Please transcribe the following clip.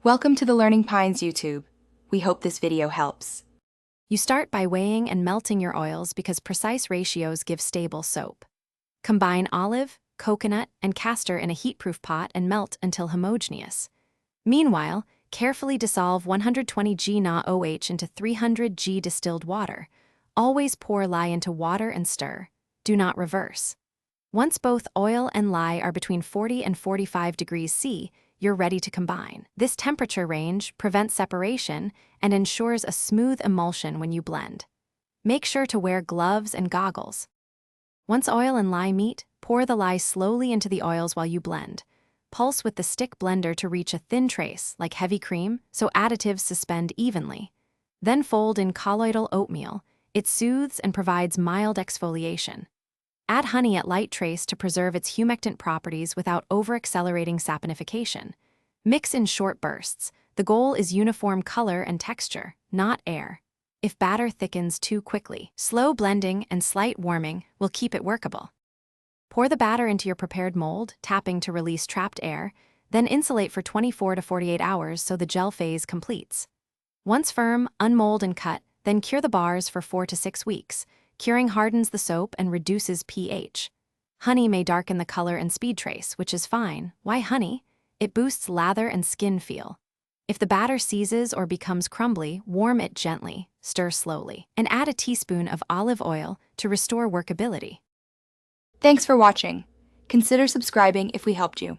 Welcome to the Learning Pines YouTube. We hope this video helps. You start by weighing and melting your oils because precise ratios give stable soap. Combine olive, coconut, and castor in a heatproof pot and melt until homogeneous. Meanwhile, carefully dissolve 120 g Na OH into 300 g distilled water. Always pour lye into water and stir. Do not reverse. Once both oil and lye are between 40 and 45 degrees C, you're ready to combine. This temperature range prevents separation and ensures a smooth emulsion when you blend. Make sure to wear gloves and goggles. Once oil and lye meet, pour the lye slowly into the oils while you blend. Pulse with the stick blender to reach a thin trace, like heavy cream, so additives suspend evenly. Then fold in colloidal oatmeal. It soothes and provides mild exfoliation. Add honey at light trace to preserve its humectant properties without over-accelerating saponification. Mix in short bursts. The goal is uniform color and texture, not air. If batter thickens too quickly, slow blending and slight warming will keep it workable. Pour the batter into your prepared mold, tapping to release trapped air, then insulate for 24 to 48 hours so the gel phase completes. Once firm, unmold and cut, then cure the bars for 4 to 6 weeks. Curing hardens the soap and reduces pH. Honey may darken the color and speed trace, which is fine. Why honey? It boosts lather and skin feel. If the batter seizes or becomes crumbly, warm it gently, stir slowly, and add a teaspoon of olive oil to restore workability. Thanks for watching. Consider subscribing if we helped you.